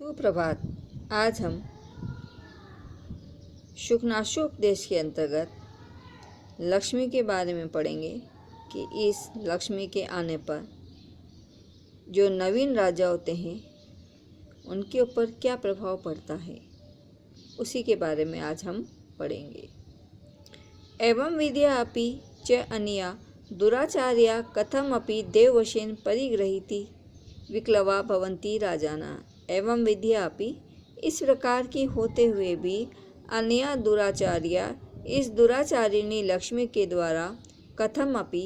सुप्रभात। आज हम शुकनाशोपदेश के अंतर्गत लक्ष्मी के बारे में पढ़ेंगे कि इस लक्ष्मी के आने पर जो नवीन राजा होते हैं उनके ऊपर क्या प्रभाव पड़ता है, उसी के बारे में आज हम पढ़ेंगे। एवं विद्या अपि च अनिया दुराचार्या कथम अपि देववशेन परिगृहीति विक्लवा भवन्ति राजाना। एवं विद्या अपि, इस प्रकार की होते हुए भी अन्या दुराचार्या, इस दुराचारिणी लक्ष्मी के द्वारा कथम अपि,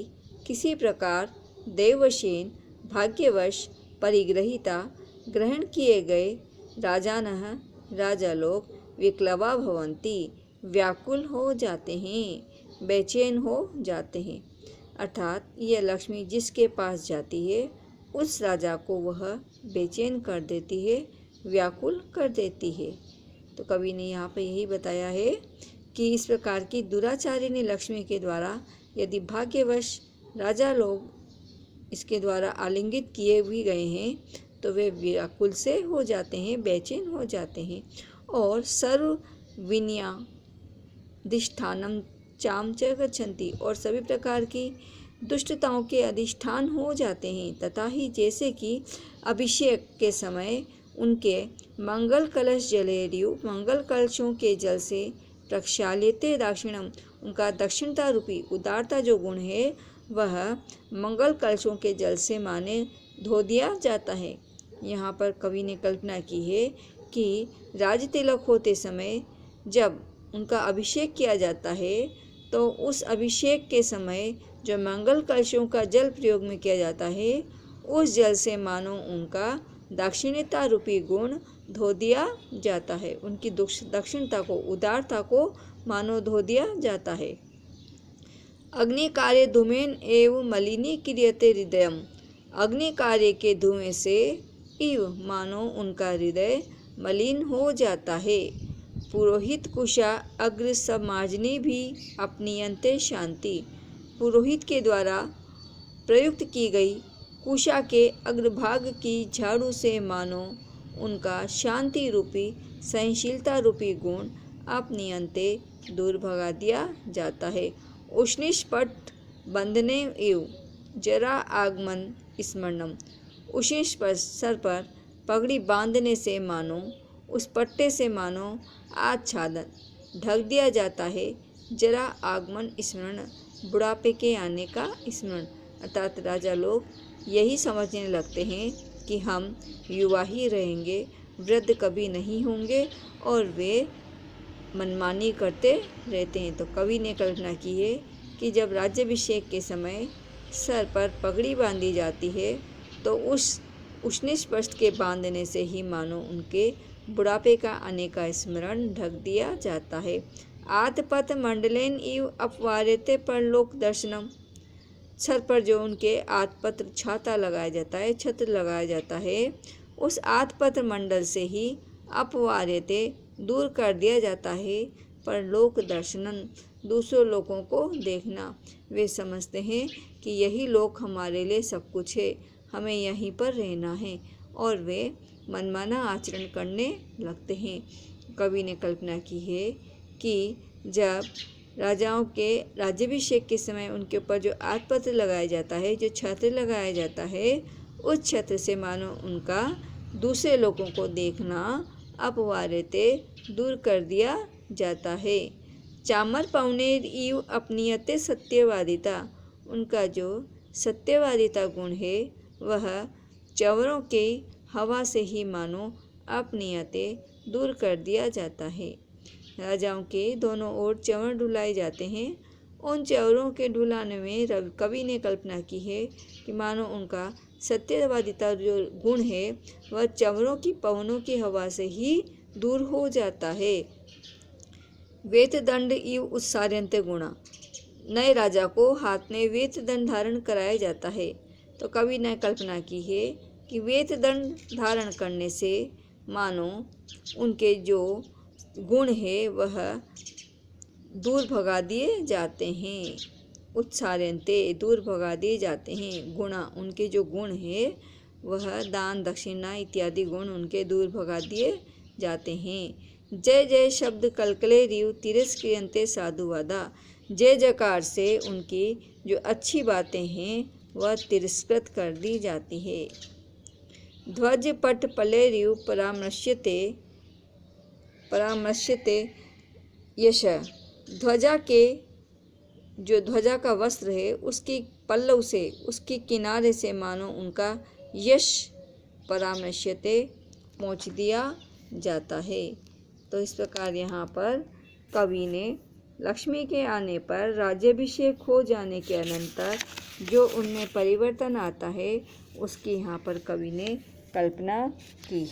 किसी प्रकार देववशेन, भाग्यवश, परिग्रहिता, ग्रहण किए गए राजानः, राजा लोग, विक्लवा भवन्ति, व्याकुल हो जाते हैं, बेचैन हो जाते हैं। अर्थात यह लक्ष्मी जिसके पास जाती है उस राजा को वह बेचैन कर देती है, व्याकुल कर देती है। तो कवि ने यहाँ पर यही बताया है कि इस प्रकार की दुराचारिणी लक्ष्मी के द्वारा यदि भाग्यवश राजा लोग इसके द्वारा आलिंगित किए भी गए हैं तो वे व्याकुल से हो जाते हैं, बेचैन हो जाते हैं और सर्व विनयाधिष्ठानम चाम च गच्छन्ति, और सभी प्रकार की दुष्टताओं के अधिष्ठान हो जाते हैं। तथा ही जैसे कि अभिषेक के समय उनके मंगल कलश जलेरियु, मंगल कलशों के जल से प्रक्षाल्यते दाक्षिणम, उनका दक्षिणता रूपी उदारता जो गुण है वह मंगल कलशों के जल से माने धो दिया जाता है। यहाँ पर कवि ने कल्पना की है कि राज तिलक होते समय जब उनका अभिषेक किया जाता है तो उस अभिषेक के समय जो मंगल कलशों का जल प्रयोग में किया जाता है उस जल से मानो उनका दाक्षिण्यता रूपी गुण धो दिया जाता है, उनकी दक्षिणता को, उदारता को मानो धो दिया जाता है। अग्नि कार्य धूमेन एव मलिनी क्रियते हृदयम, अग्नि कार्य के धुएं से इव मानो उनका हृदय मलिन हो जाता है। पुरोहित कुशा अग्र समाजनी भी अपनीयन्ते शांति, पुरोहित के द्वारा प्रयुक्त की गई कुशा के अग्रभाग की झाड़ू से मानो उनका शांति रूपी, सहनशीलता रूपी गुण अपनीयन्ते दूर भगा दिया जाता है। उष्णिष्पट बंधने एव जरा आगमन स्मरणम, उष्णिष्पट सर पर पगड़ी बांधने से मानो उस पट्टे से मानो आच्छादन ढक दिया जाता है। जरा आगमन स्मरण, बुढ़ापे के आने का स्मरण, अर्थात राजा लोग यही समझने लगते हैं कि हम युवा ही रहेंगे, वृद्ध कभी नहीं होंगे, और वे मनमानी करते रहते हैं। तो कवि ने कल्पना की है कि जब राज्याभिषेक के समय सर पर पगड़ी बांधी जाती है तो उस उष्णिष्पष्ट के बांधने से ही मानो उनके बुढ़ापे का आने का स्मरण ढक दिया जाता है। आतपथ मंडलेन इव अपवार्यते परलोक दर्शनम, छत पर जो उनके आतपत्र छाता लगाया जाता है, छत्र लगाया जाता है, उस आतपत्र मंडल से ही अपवार्यते दूर कर दिया जाता है परलोक दर्शनम, दूसरों लोगों को देखना। वे समझते हैं कि यही लोक हमारे लिए सब कुछ है, हमें यहीं पर रहना है, और वे मनमाना आचरण करने लगते हैं। कवि ने कल्पना की है कि जब राजाओं के राज्याभिषेक के समय उनके ऊपर जो आतपत्र लगाया जाता है, जो छत्र लगाया जाता है, उस छत्र से मानो उनका दूसरे लोगों को देखना अपवार्यते दूर कर दिया जाता है। चामर पवनेर इव अपनीयते सत्यवादिता, उनका जो सत्यवादिता गुण है वह चंवरों के हवा से ही मानो अपनीयते दूर कर दिया जाता है। राजाओं के दोनों ओर चंवर ढुलाए जाते हैं, उन चंवरों के ढुलाने में कवि ने कल्पना की है कि मानो उनका सत्यवादिता जो गुण है वह चंवरों की, पवनों की हवा से ही दूर हो जाता है। वेतदंड इव उत्सार्यन्ते गुणा, नए राजा को हाथ में वेतदंड धारण कराया जाता है। तो कवि ने कल्पना की है कि वेतदंड धारण करने से मानो उनके जो गुण है वह दूर भगा दिए जाते हैं। उत्सार्यन्ते दूर भगा दिए जाते हैं। गुणा, उनके जो गुण है वह दान दक्षिणा इत्यादि गुण उनके दूर भगा दिए जाते हैं। जय जय शब्द कलकले रिव तिरस्क्रियन्ते साधुवादा। जय जयकार से उनकी जो अच्छी बातें हैं वह तिरस्कृत कर दी जाती है। ध्वज पट पले रिव परामर्श्यते यश। ध्वजा के जो ध्वजा का वस्त्र है उसकी पल्लव से, उसकी किनारे से मानो उनका यश परामर्श्यते पहुँच दिया जाता है। तो इस प्रकार यहाँ पर कवि ने लक्ष्मी के आने पर राज्याभिषेक हो जाने के अनंतर जो उनमें परिवर्तन आता है उसकी यहाँ पर कवि ने कल्पना की।